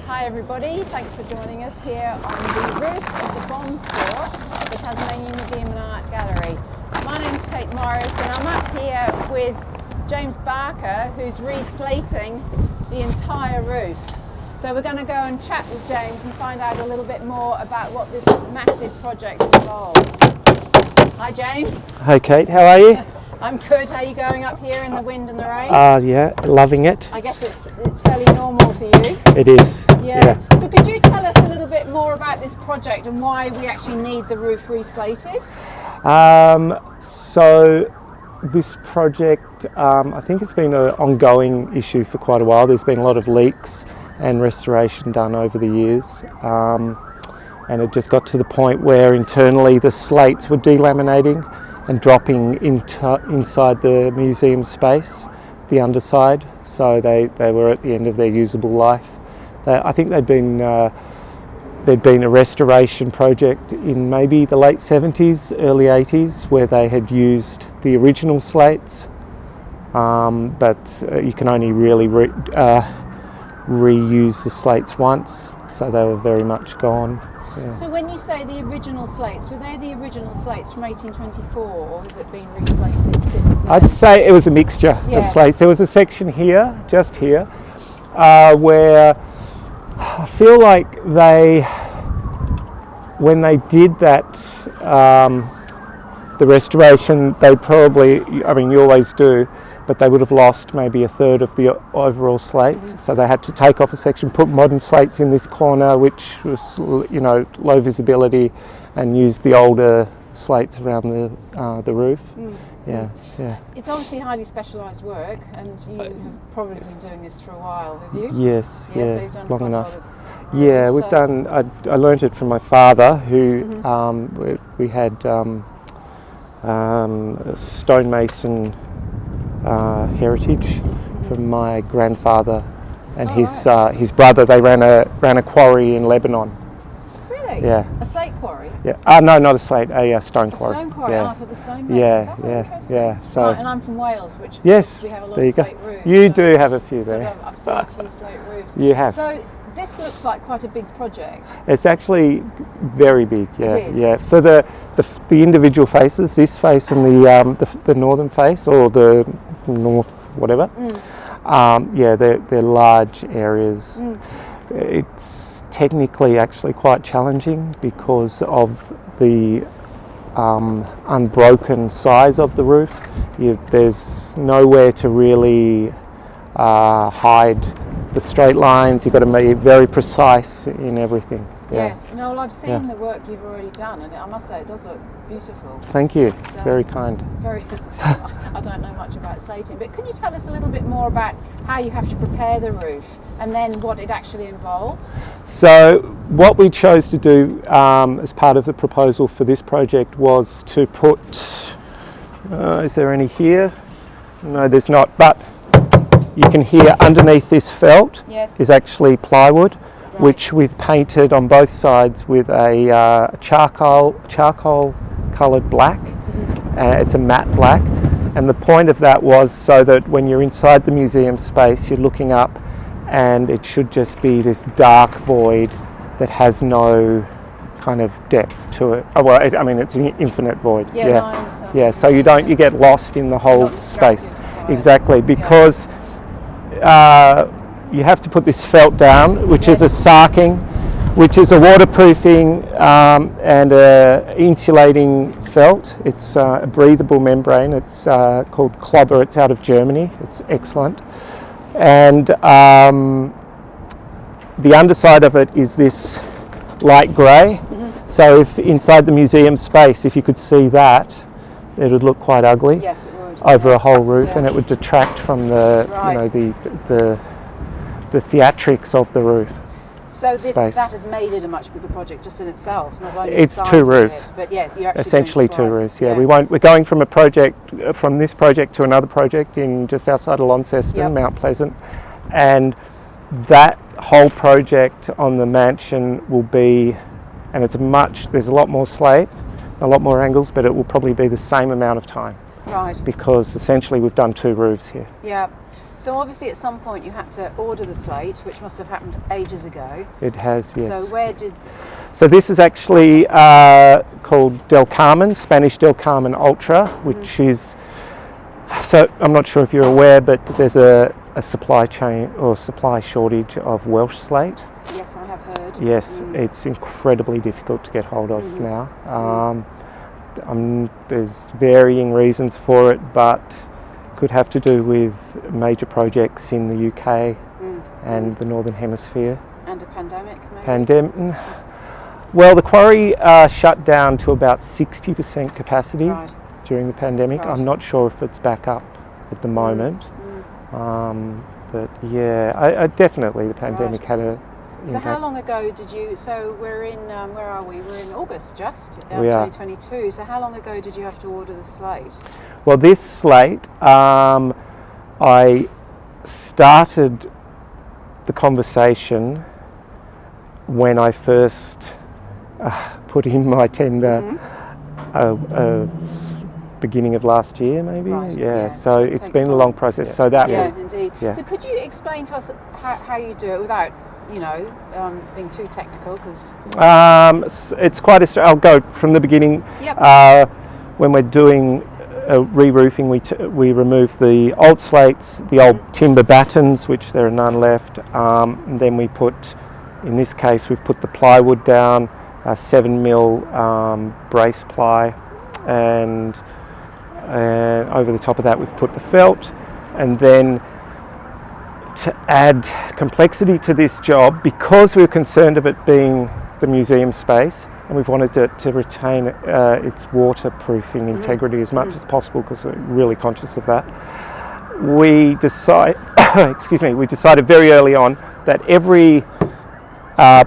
Hi everybody, thanks for joining us here on the roof of the Bond Store at the Tasmanian Museum and Art Gallery. My name's Kate Morris and I'm up here with James Barker, who's re-slating the entire roof. So we're going to go and chat with James and find out a little bit more about what this massive project involves. Hi James. Hi Kate, how are you? I'm good. How are you going up here in the wind and the rain? Yeah, loving it. I guess it's fairly normal for you. It is. Yeah. So could you tell us a little bit more about this project and why we actually need the roof re-slated? So this project, I think it's been an ongoing issue for quite a while. There's been a lot of leaks and restoration done over the years. And it just got to the point where internally the slates were delaminating and dropping inside the museum space, the underside, so they were at the end of their usable life. I think there'd been a restoration project in maybe the late 70s, early 80s, where they had used the original slates, but you can only really reuse the slates once, so they were very much gone. Yeah. So when you say the original slates, were they the original slates from 1824 or has it been re-slated since then? I'd say it was a mixture of slates. There was a section here, just here, where I feel like when they did that, the restoration, they probably, I mean you always do, but they would have lost maybe a third of the overall slates. Mm-hmm. So they had to take off a section, put modern slates in this corner, which was, low visibility, and use the older slates around the roof. Mm. Yeah. It's obviously highly specialised work, and you have probably been doing this for a while, have you? Yes, so you've done long enough. Yeah, we've done. I learnt it from my father, who we had stonemason heritage from my grandfather and his brother. They ran a quarry in Lebanon. Really? Yeah. A slate quarry? Yeah. No, not a slate. A stone quarry. A stone quarry. Yeah. For the stonemasons. Yeah. So. Right, and I'm from Wales, which we have a lot of slate roofs. You do have a few there. I've seen a few slate roofs. You have. So this looks like quite a big project. It's actually very big. Yeah. It is. Yeah. For the individual faces, this face and the northern face, or the north, whatever. They're large areas. It's technically actually quite challenging because of the unbroken size of the roof. There's nowhere to really hide the straight lines. You've got to be very precise in everything. Yeah. Yes, no, I've seen the work you've already done, and I must say it does look beautiful. Thank you. It's very kind. I don't know much about slating, but can you tell us a little bit more about how you have to prepare the roof and then what it actually involves? So what we chose to do as part of the proposal for this project was to put, is there any here? No, there's not, but you can hear underneath this felt is actually plywood. Right. Which we've painted on both sides with a charcoal coloured black. It's a matte black, and the point of that was so that when you're inside the museum space, you're looking up, and it should just be this dark void that has no kind of depth to it. It's an infinite void. Yeah. No, I understand. Yeah. So you get lost in the whole space. Exactly, because. You have to put this felt down, which is a sarking, which is a waterproofing and a insulating felt. It's a breathable membrane. It's called Clobber. It's out of Germany. It's excellent. And the underside of it is this light grey. Mm-hmm. So if inside the museum space, if you could see that, it would look quite ugly. Yes, it would. Over a whole roof, and it would detract from the the theatrics of the roof. So that has made it a much bigger project just in itself. Not only it's two roofs, but you're actually essentially two roofs. Yeah, we're going from this project to another project in just outside of Launceston, Mount Pleasant, and that whole project on the mansion will be, and there's a lot more slate, a lot more angles, but it will probably be the same amount of time. Right. Because essentially we've done two roofs here. Yeah. So obviously at some point you had to order the slate, which must have happened ages ago. It has, yes. So where did... So this is actually called Del Carmen, Spanish Del Carmen Ultra, which is, so I'm not sure if you're aware, but there's a supply chain or supply shortage of Welsh slate. Yes, I have heard. Yes, it's incredibly difficult to get hold of now. There's varying reasons for it, but could have to do with major projects in the UK and the Northern Hemisphere. And a pandemic, maybe? Well, the quarry shut down to about 60% capacity during the pandemic. Right. I'm not sure if it's back up at the moment. But yeah, I definitely the pandemic had a So impact. how long ago did you, so we're in, where are we? We're in August just, We are. 2022. So how long ago did you have to order the slate? Well, this slate, I started the conversation when I first put in my tender beginning of last year, maybe. Right, yeah. yeah, So so it it's takes been a time. long process. So that Yes, indeed. Yeah. So could you explain to us how you do it without, you know, being too technical? Because it's quite I'll go from the beginning. Yep. When we're doing re-roofing, we remove the old slates, the old timber battens, which there are none left, and then we put, in this case, we've put the plywood down, 7mm brace ply, and over the top of that we've put the felt. And then to add complexity to this job, because we're concerned of it being the museum space and we've wanted to retain its waterproofing integrity as much as possible, because we're really conscious of that, we decided very early on that every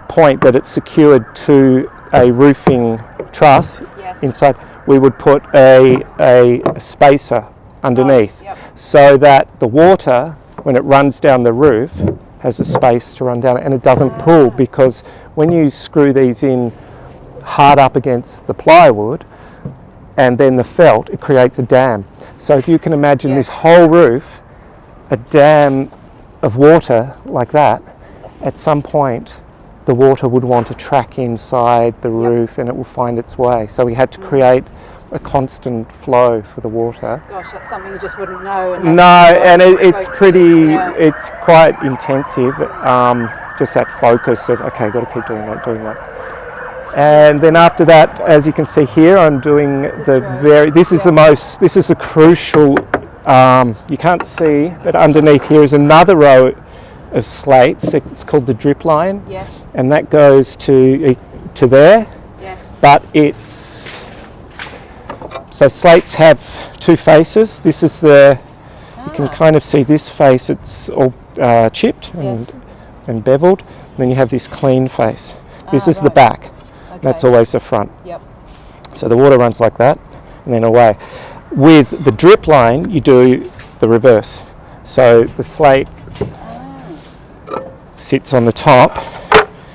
point that it's secured to a roofing truss inside, we would put a spacer underneath, so that the water, when it runs down the roof, has a space to run down and it doesn't pool, because when you screw these in hard up against the plywood and then the felt, it creates a dam. So if you can imagine this whole roof, a dam of water like that, at some point the water would want to track inside the roof and it will find its way. So we had to create a constant flow for the water. Gosh, that's something you just wouldn't know. It's pretty, it's quite intensive, just that focus of, okay, got to keep doing that. And then after that, as you can see here, I'm doing this is a crucial, you can't see, but underneath here is another row of slates. It's called the drip line. Yes. And that goes to there. Yes. But so slates have two faces. This is you can kind of see this face, it's all chipped and beveled. And then you have this clean face. This is the back. Okay. That's always the front. Yep. So the water runs like that and then away. With the drip line, you do the reverse. So the slate sits on the top,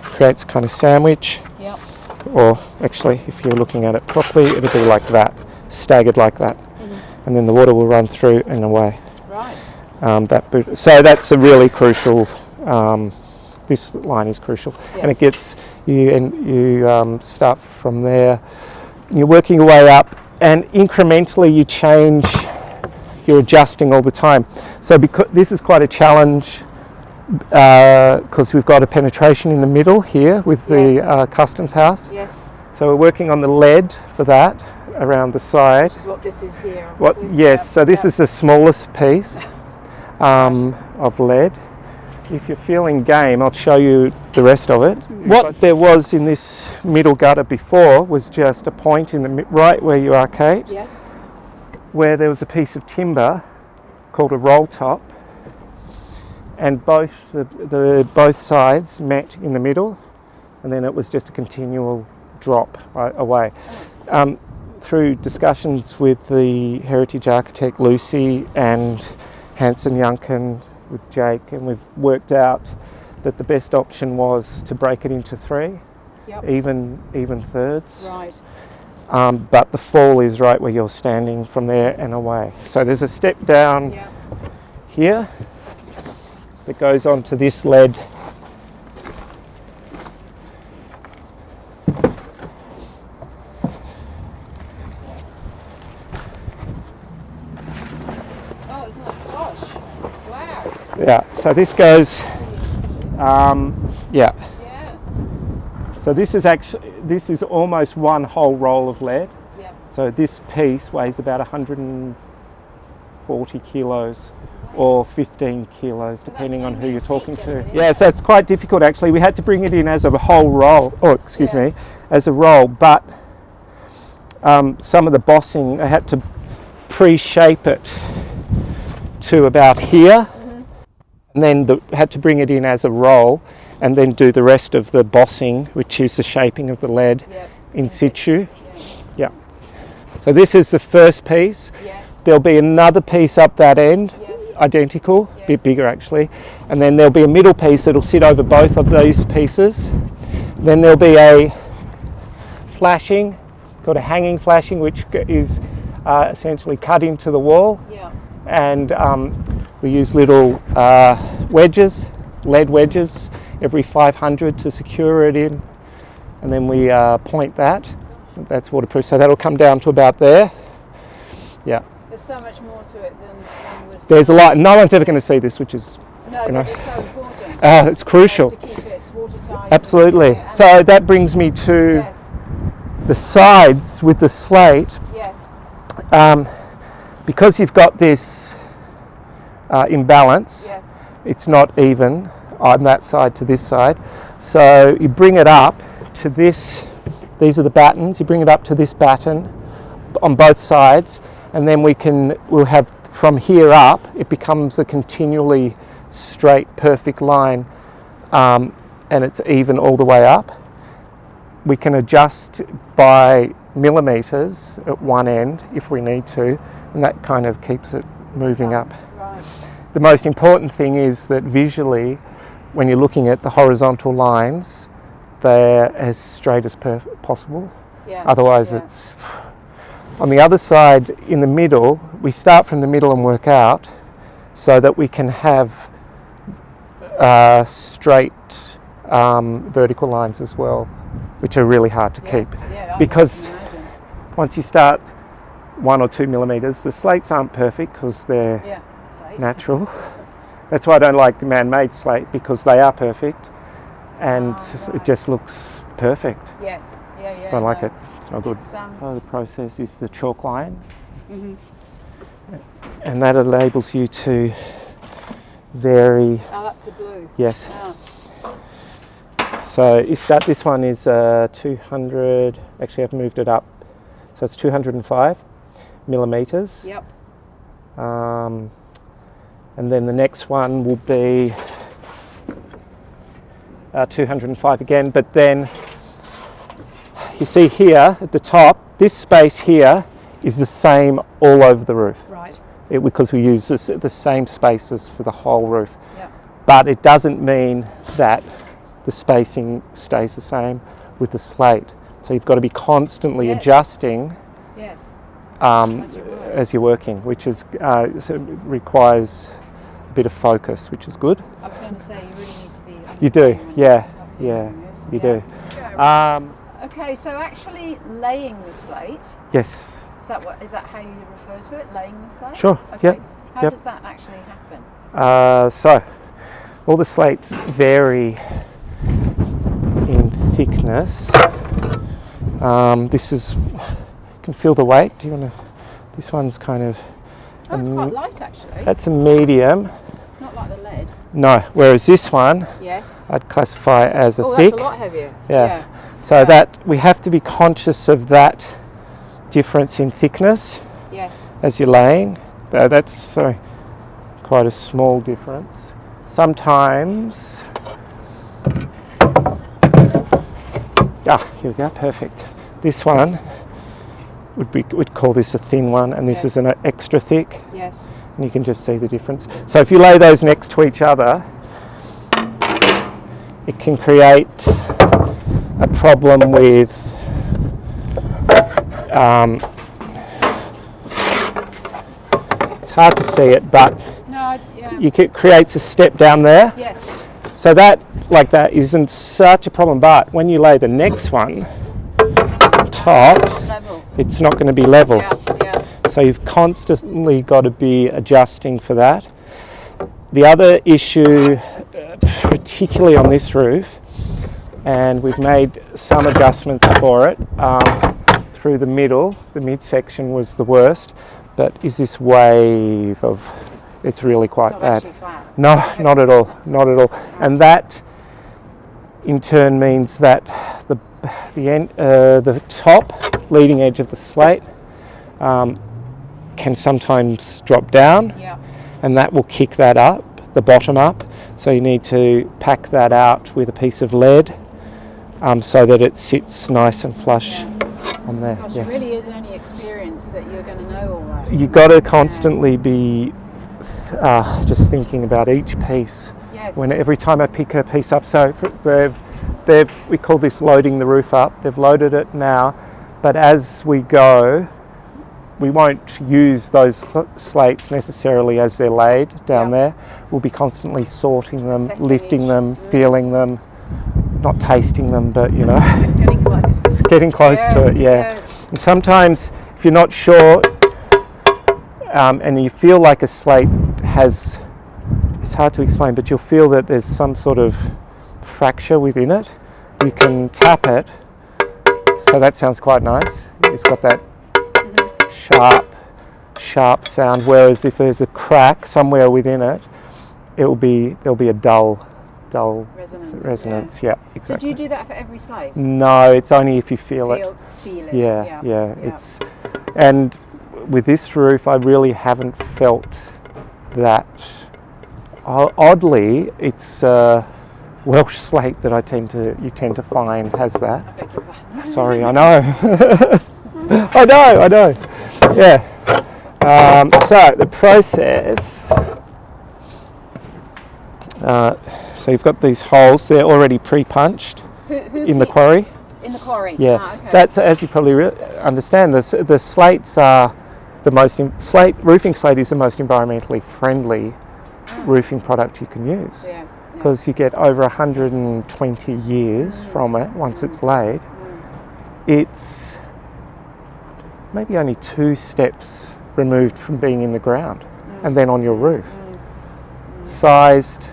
creates a kind of sandwich. Yep. Or actually, if you're looking at it properly, it'll be like that, staggered like that. And then the water will run through and away. Right. So that's a really crucial, this line is crucial. Yes. And it gets, you start from there, and you're working your way up, and incrementally you change, you're adjusting all the time. So because this is quite a challenge, because we've got a penetration in the middle here with the customs house. Yes. So we're working on the lead for that around the side. Which is what this is here. So this is the smallest piece of lead. If you're feeling game, I'll show you the rest of it. What there was in this middle gutter before was just a point in the right where you are, Kate. Yes. Where there was a piece of timber called a roll top, and both both sides met in the middle, and then it was just a continual drop away. Through discussions with the heritage architect Lucy and Hanson Yuncken with Jake, and we've worked out that the best option was to break it into three, even thirds. Right. But the fall is right where you're standing from there and away. So there's a step down here, that goes onto this lead. Oh, isn't that posh? Wow. Yeah, so this goes, yeah. Yeah. So this is almost one whole roll of lead. Yep. So this piece weighs about 140 kilos or 15 kilos, depending on who you're talking to. Yeah, so it's quite difficult actually. We had to bring it in as a whole roll, as a roll, but some of the bossing, I had to pre-shape it to about here, and then had to bring it in as a roll, and then do the rest of the bossing, which is the shaping of the lead in situ. Yeah. So this is the first piece. Yes. There'll be another piece up that end, Yes. identical, Yes. a bit bigger actually, and then there'll be a middle piece that'll sit over both of these pieces. Then there'll be a flashing, called a hanging flashing, which is essentially cut into the wall. Yeah. And we use little wedges, lead wedges, every 500 to secure it in, and then we point that. That's waterproof, so that'll come down to about there. Yeah. There's so much more to it than one would. There's a lot. No one's ever going to see this, which is No, you know, but it's so important. it's crucial. To keep it watertight. Absolutely. And So that brings me to yes. the sides with the slate. Yes. Because you've got this imbalance, Yes. it's not even on that side to this side. So you bring it up to this, these are the battens, you bring it up to this batten on both sides, and then we'll have from here up, it becomes a continually straight, perfect line, and it's even all the way up. We can adjust by millimeters at one end if we need to, and that kind of keeps it moving up. Right. The most important thing is that visually, when you're looking at the horizontal lines, they're as straight as possible. Yeah. Otherwise Yeah. it's... On the other side, in the middle, we start from the middle and work out so that we can have straight vertical lines as well, which are really hard to keep. Yeah, Because I can imagine. once you start 1 or 2 millimeters, the slates aren't perfect because they're Yeah. Safe. natural. That's why I don't like man-made slate, because they are perfect and right. it just looks perfect. Yes. Yeah. Yeah. Don't like no. it. It's not good. It's, Part of the process is the chalk line, mhm. and that enables you to vary. Oh, that's the blue. Yes. Oh. So you start. This one is 200. Actually, I've moved it up, so it's 205 millimeters. Yep. And then the next one will be 205 again, but then you see here at the top, this space here is the same all over the roof. Right. Because we use the same spaces for the whole roof. Yep. But it doesn't mean that the spacing stays the same with the slate. So you've got to be constantly Yes. adjusting Yes. as you you're working, which is so it requires a bit of focus, which is good. I was going to say you really need to be. on You your do, phone when yeah, you're yeah, doing this. you Yeah. do. Yeah, right. Okay, so actually laying the slate, Yes. is that how you refer to it? Laying the slate? Sure, Okay. yep, How yep. does that actually happen? So all the slates vary in thickness. This is, you can feel the weight. Do you want to? This one's kind of. Oh, it's quite light actually. That's a medium. Not like the lead. No, whereas this one Yes. I'd classify as a Oh, thick. that's a lot heavier. Yeah. So Yeah. that we have to be conscious of that difference in thickness Yes. as you're laying. That's quite a small difference. Sometimes. Here we go. Perfect. This one we'd call this a thin one, and this Yes. is an extra thick. Yes. And you can just see the difference. So if you lay those next to each other, it can create a problem with it's hard to see it, but No. Yeah. creates a step down there. Yes. So that, like that, isn't such a problem. But when you lay the next one top, Level. it's not going to be level. Yeah, yeah. So you've constantly got to be adjusting for that. The other issue, particularly on this roof, and we've made some adjustments for it, through the middle, the midsection was the worst, but is this wave of, it's really quite It's not bad. actually flat. No, not at all, not at all. And that in turn means that the top leading edge of the slate can sometimes drop down, Yeah. and that will kick that up, the bottom up. So you need to pack that out with a piece of lead so that it sits nice and flush on there. Gosh, Yeah. it really is only experience that you're going to know all that. You've got to constantly be just thinking about each piece. Yes. Every time I pick a piece up, so we call this loading the roof up. They've loaded it now, but as we go, we won't use those slates necessarily as they're laid down there. We'll be constantly sorting them, Assessing lifting each. them, feeling them, not tasting them, but you know, Getting close. it's getting close to it. Yeah. And sometimes, if you're not sure, and you feel like a slate has, it's hard to explain, but you'll feel that there's some sort of fracture within it. You can tap it, so that sounds quite nice. It's got that sharp sound, whereas if there's a crack somewhere within it, there'll be a dull resonance. Yeah, exactly. So do you do that for every slate? No, it's only if you feel it. Feel it. Yeah. It's, and with this roof, I really haven't felt that. Oddly, it's Welsh slate that you tend to find has that. I beg your pardon. Sorry, I know. I know. Yeah. So the process. So you've got these holes. They're already pre-punched in the quarry. In the quarry. Yeah. Okay. That's, as you probably understand. The slates are the most roofing slate is the most environmentally friendly roofing product you can use. Yeah. Because you get over 120 years from it once it's laid. It's maybe only 2 steps removed from being in the ground and then on your roof. Sized,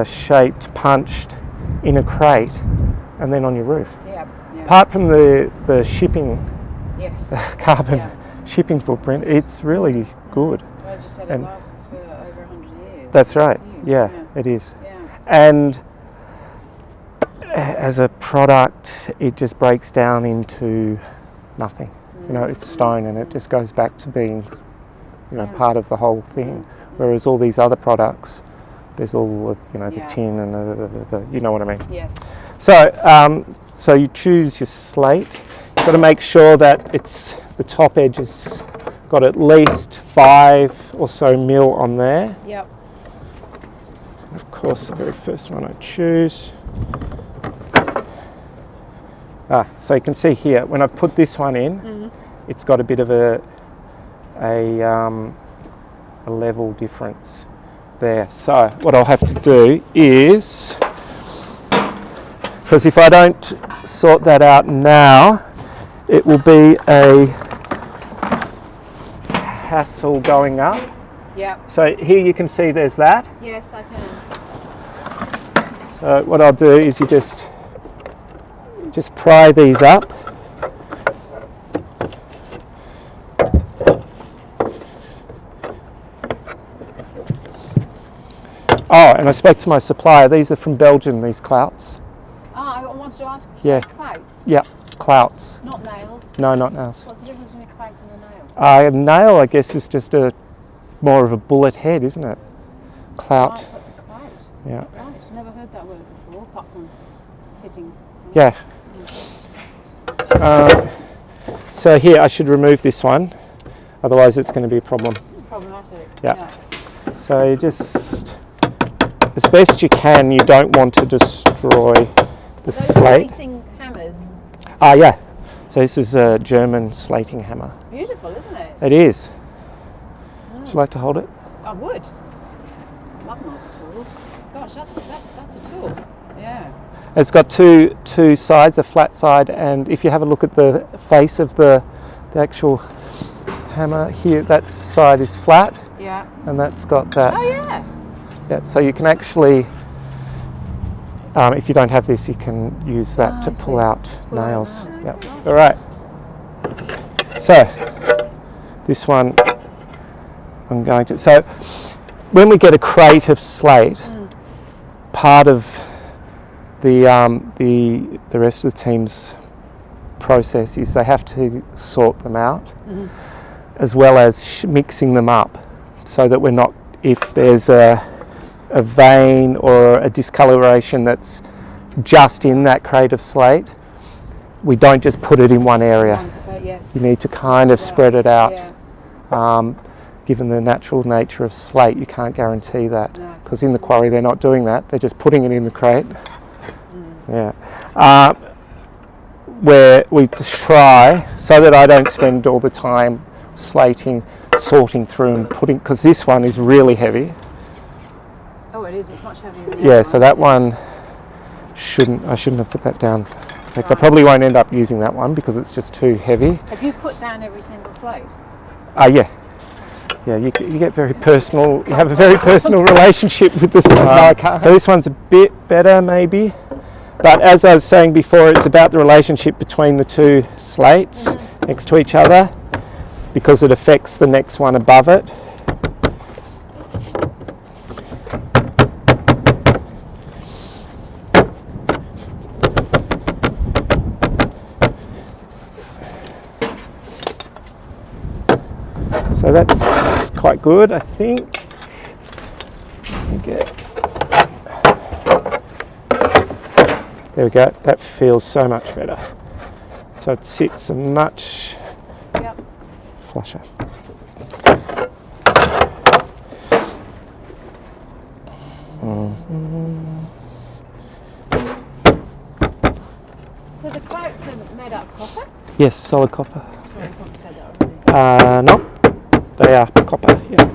shaped, punched in a crate and then on your roof. Yeah. Apart from the shipping, Yes. carbon shipping footprint, it's really good. Well, as you said, it lasts for over 100 years. That's right. Huge. Yeah, it is. Yeah. And as a product, it just breaks down into nothing. You know, it's stone and it just goes back to being, part of the whole thing. Whereas all these other products, there's all the tin and the you know what I mean. Yes. So you choose your slate. You've got to make sure that the top edge has got at least 5 or so mil on there. Yep. And of course, the very first one I choose. So you can see here, when I've put this one in, it's got a bit of a level difference there. So what I'll have to do is, because if I don't sort that out now, it will be a hassle going up. Yep. So here you can see there's that. Yes, I can. So what I'll do is you just pry these up. Oh, and I spoke to my supplier. These are from Belgium, these clouts. I wanted to ask, clouts? Yeah, clouts. Not nails? No, not nails. What's the difference between a clout and a nail? A nail, I guess, is just more of a bullet head, isn't it? Clout. Right, so that's a clout. Yeah. Right, never heard that word before, apart from hitting something. Yeah. So here, I should remove this one, otherwise it's going to be a problem. Problematic. Yeah. So you just, as best you can, you don't want to destroy the slate. Slating hammers. Yeah. So this is a German slating hammer. Beautiful, isn't it? It is. you like to hold it? I would. Love nice tools. Gosh, that's a tool. Yeah. It's got two sides, a flat side, and if you have a look at the face of the actual hammer here, that side is flat. Yeah. And that's got that. Oh yeah. Yeah, so you can actually, if you don't have this, you can use that to pull out nails. Yeah. All right. So this one, I'm going to. So when we get a crate of slate, part of the rest of the team's process is they have to sort them out, as well as mixing them up, so that we're not, if there's a vein or a discoloration that's just in that crate of slate, we don't just put it in one area. You need to kind of spread it out. Given the natural nature of slate, you can't guarantee that, because in the quarry they're not doing that, they're just putting it in the crate. Where we try, so that I don't spend all the time slating, sorting through and putting, because this one is really heavy. Oh, it is. It's much heavier than Yeah, so that one I shouldn't have put that down. In fact, I probably won't end up using that one because it's just too heavy. Have you put down every single slate? Yeah. Yeah, you get very personal, you have a very personal relationship with the slate. So this one's a bit better maybe, but as I was saying before, it's about the relationship between the two slates next to each other, because it affects the next one above it. So that's quite good, I think. There we go, that feels so much better. So it sits much flusher. So the clouts are made out of copper? Yes, solid copper. Sorry, I thought you said that already. No, they are copper, yeah.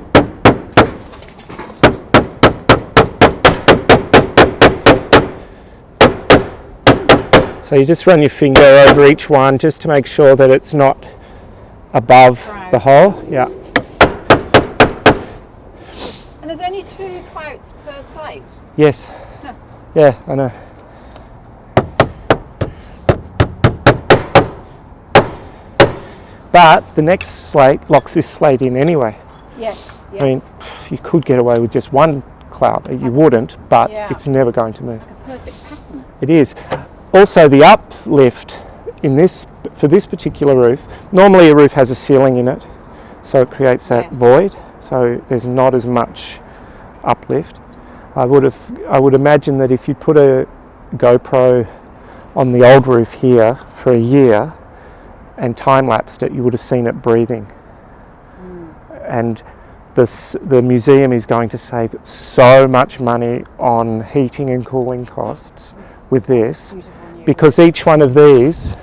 So you just run your finger over each one just to make sure that it's not above the hole. Yeah. And there's only 2 clouts per slate? Yes. Yeah, I know. But the next slate locks this slate in anyway. Yes. I mean, you could get away with just one clout. You wouldn't, but it's never going to move. It's like a perfect pattern. It is. Also, the uplift in this, for this particular roof, normally a roof has a ceiling in it, so it creates that void, so there's not as much uplift. I would imagine that if you put a GoPro on the old roof here for a year and time-lapsed it, you would have seen it breathing. And the museum is going to save so much money on heating and cooling costs with this, because each one of these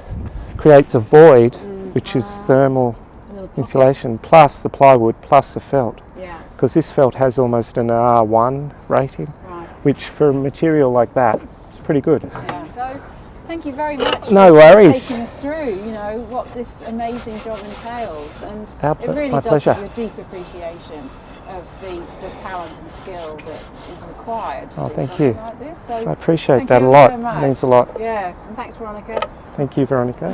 creates a void, which is thermal insulation, plus the plywood, plus the felt. Because this felt has almost an R1 rating, which for a material like that is pretty good. So thank you very much for taking us through, you know, what this amazing job entails, and it really does give you a deep appreciation of the talent and skill that is required to do something like this. So I appreciate that a lot. So much. It means a lot. Yeah, and thanks, Veronica. Thank you, Veronica.